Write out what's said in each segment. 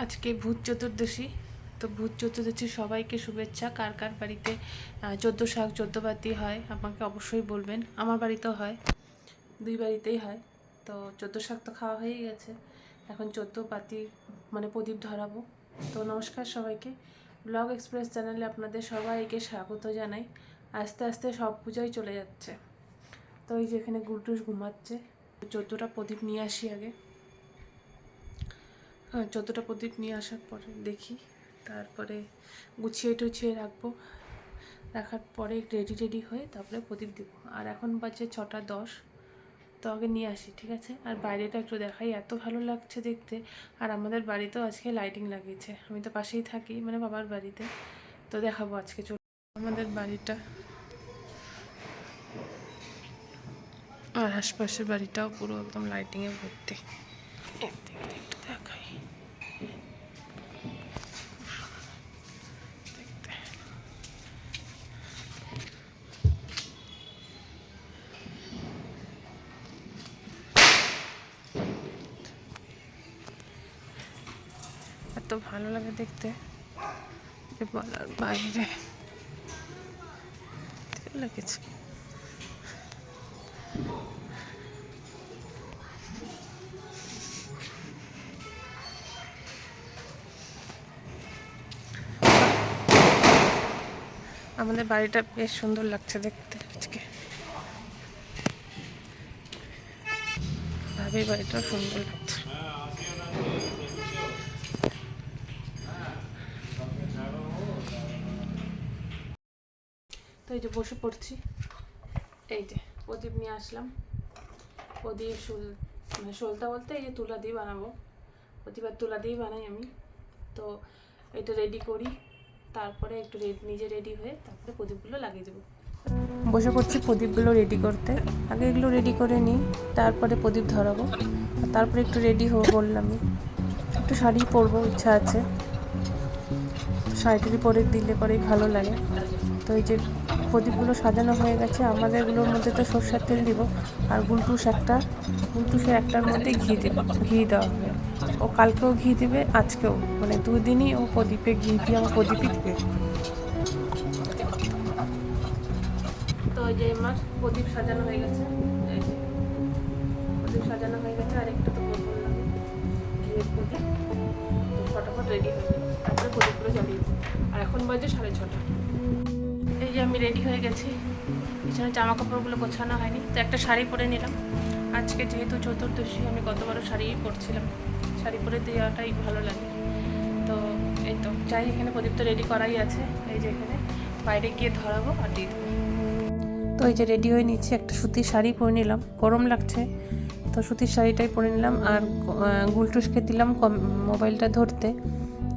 আজকে ভূত চতুর্দশী। তো ভূত চতুর্দশী সবাইকে শুভেচ্ছা। কার কার বাড়িতে চোদ্দো শাক চোদ্দো পাতি হয় আমাকে অবশ্যই বলবেন। আমার বাড়িতেও হয়, দুই বাড়িতেই হয়। তো চোদ্দো শাক তো খাওয়া হয়েই গেছে, এখন চোদ্দো পাতি মানে প্রদীপ ধরাবো। তো নমস্কার সবাইকে, ব্লগ এক্সপ্রেস চ্যানেলে আপনাদের সবাইকে স্বাগত জানাই। আস্তে আস্তে সব পূজাই চলে যাচ্ছে। তো এই যে এখানে গুলটুস ঘুমাচ্ছে। চোদ্দোটা প্রদীপ নিয়ে আসি আগে। যতটা প্রদীপ নিয়ে আসার পরে দেখি, তারপরে গুছিয়ে টুছিয়ে রাখবো। রাখার পরে রেডি হয়ে তারপরে প্রদীপ দিব। আর এখন বাজে 6টা 10। তো আগে নিয়ে আসি, ঠিক আছে? আর বাইরেটা একটু দেখাই, এত ভালো লাগছে দেখতে। আর আমাদের বাড়িতেও আজকে লাইটিং লাগিয়েছে, আমি তো পাশেই থাকি, মানে বাবার বাড়িতে। তো দেখাবো আজকে। চল আমাদের বাড়িটা আর আশপাশের বাড়িটাও পুরো একদম লাইটিংয়ে ভর্তি। একটু দেখাই, এত ভালো লাগে দেখতে যে বলার বাইরে লেগেছে। আমাদের বাড়িটা বেশ সুন্দর লাগছে দেখতে আজকে। ভাবি বাড়িটাও সুন্দর লাগছে। তো এই যে বসে পড়ছি, এই যে প্রদীপ নিয়ে আসলাম। প্রদীপ মানে সলতা বলতে এই যে তুলা দিয়ে বানাবো। প্রতিবার তুলা দিয়েই বানাই আমি। তো এটা রেডি করি, তারপরে একটু নিজে রেডি হয়ে তারপরে প্রদীপগুলো লাগিয়ে দেবো। বসে পড়ছি প্রদীপগুলো রেডি করতে। আগে এগুলো রেডি করে নিই, তারপরে প্রদীপ ধরাবো। তারপরে একটু রেডি হবো বললামই। একটু শাড়ি পরবো, ইচ্ছা আছে। শাড়িটি পরে দিলে পরেই ভালো লাগে। তো এই যে প্রদীপগুলো সাজানো হয়ে গেছে। আমাদেরগুলোর মধ্যে তো সরষের তেল দিব, আর গুলটুসের একটার মধ্যে ঘি দেওয়া হবে। ও কালকেও ঘি দিবে, আজকেও, মানে দুদিনই ও প্রদীপে ঘি দিয়ে আমার প্রদীপই দিবে। তো এই যে আমার প্রদীপ সাজানো হয়ে গেছে, এই যে প্রদীপ সাজানো হয়ে গেছে। আর একটা তো বললাম ঘিয়ের প্রদীপ। তো ফটাফট রেডি হয়ে যাবে, তারপরে প্রদীপগুলো জ্বালিয়ে দেবো। আর এখন বাজে 6:30। এই যে আমি রেডি হয়ে গেছি। পিছনে জামা কাপড়গুলো গোছানো হয়নি, তো একটা শাড়ি পরে নিলাম। আজকে যেহেতু চতুর্দশী, আমি গতবারও শাড়িই পরছিলাম। শাড়ি পরে দেওয়াটাই ভালো লাগে। তো এই তো যাই, এখানে প্রদীপ তো রেডি করাই আছে। এই যে এখানে বাইরে গিয়ে ধরাবো আর দিয়ে দেবো। তো এই যে রেডি হয়ে নিচ্ছি, একটা সুতির শাড়ি পরে নিলাম, গরম লাগছে তো সুতির শাড়িটাই পরে নিলাম। আর গুলটুসকে দিলাম মোবাইলটা ধরতে।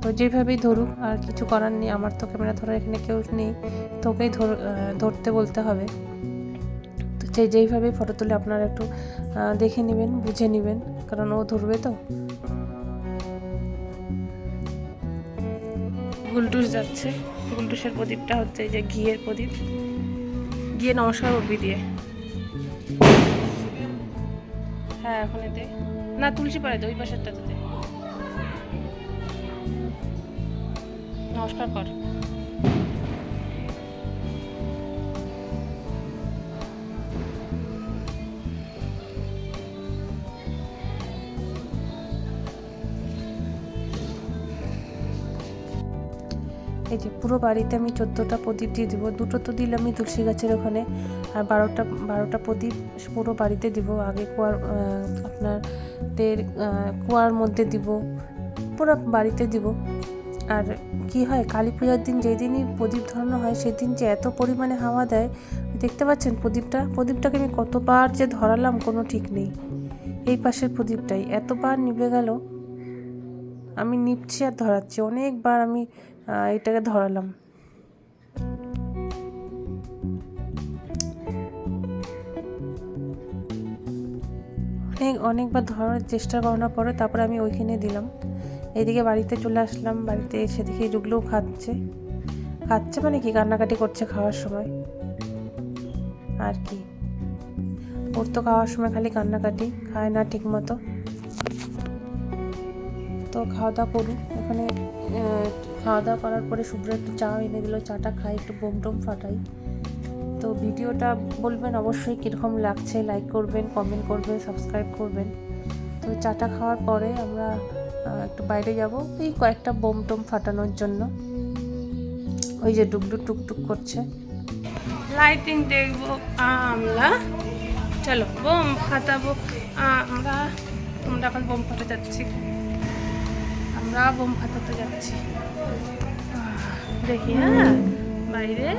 তো যেভাবেই ধরুক, আর কিছু করার নেই, আমার তো ক্যামেরা ধরার এখানে কেউ নেই, তোকেই ধরতে বলতে হবে। তো যেইভাবেই ফটো তুলে আপনারা একটু দেখে নেবেন, বুঝে নেবেন, কারণ ও ধরবে তো। গুলটুস যাচ্ছে, গুলটুসের প্রদীপটা হচ্ছে এই যে ঘিয়ের প্রদীপ। গিয়ে নমস্কার করবি দিয়ে। হ্যাঁ এখন এতে না, তুলসী পাড়ে দে, ওই পাশেরটাতে দে। নমস্কার কর। এই যে পুরো বাড়িতে আমি 14টা প্রদীপ দিয়ে দেবো। দুটো তো দিলাম আমি তুলসী গাছের ওখানে, আর 12টা প্রদীপ পুরো বাড়িতে দিব। আগে আপনাদের কুয়ার মধ্যে দিব, পুরো বাড়িতে দিব। আর কি হয়, কালী পূজার দিন যেদিনই প্রদীপ ধরানো হয়, সেদিন যে এত পরিমাণে হাওয়া দেয়, দেখতে পাচ্ছেন প্রদীপটাকে আমি কতবার যে ধরালাম কোনো ঠিক নেই। এই পাশের প্রদীপটাই এতবার নিভে গেল, আমি নিপছি আর ধরাচ্ছি, অনেকবার আমি এটাকে ধরালাম। অনেকবার ধরার চেষ্টা করানোর পরে তারপরে আমি ওইখানে দিলাম। এইদিকে বাড়িতে চলে আসলাম। বাড়িতে এসে দেখি রুগলুও খাচ্ছে মানে কি, কান্নাকাটি করছে খাওয়ার সময়। আর কি, ওর তো খাওয়ার সময় খালি কান্নাকাটি, খায় না ঠিক মতো। তো তো খাওয়া দাওয়া করুন। এখানে খাওয়া দাওয়া করার পরে শুভ্র একটু চা এনে দিল, চাটা খাই, একটু বোম টোম ফাটাই। তো ভিডিওটা বলবেন অবশ্যই কীরকম লাগছে, লাইক করবেন, কমেন্ট করবেন, সাবস্ক্রাইব করবেন। তো চাটা খাওয়ার পরে আমরা একটু বাইরে যাব এই কয়েকটা বোম টোম ফাটানোর জন্য। ওই যে ডুকডুক টুকটুক করছে, লাইটিং দেখবো আমরা। চলো বোম ফাটাবো আমরা এখন বোম ফাটাতে যাচ্ছি, আমরা বোম ফাটাতে যাচ্ছি। দেখি হ্যাঁ বাইরে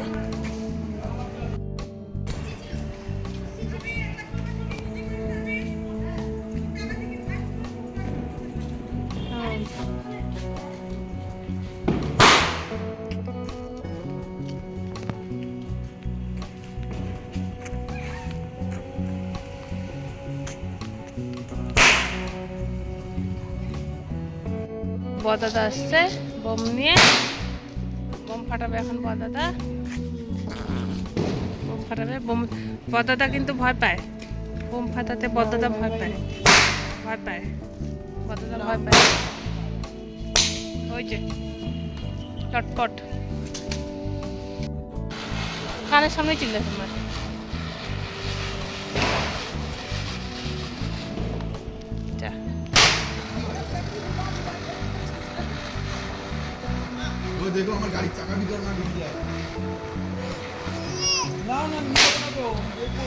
বদাদা আসছে বোম নিয়ে, বোম ফাটাবে এখন বদাদা, বোম ফাটাবে। বদাদা কিন্তু ভয় পায়, বোম ফাটাতে বদাদা ভয় পায়, বদাদা ভয় পায়। ওই যে চটপট কানের সামনে চিল্লা তোমার। দেখো আমার গাড়ির চাকা ভিতর না ঢুকে যায়। না না নিয়ে যাবো, দেখো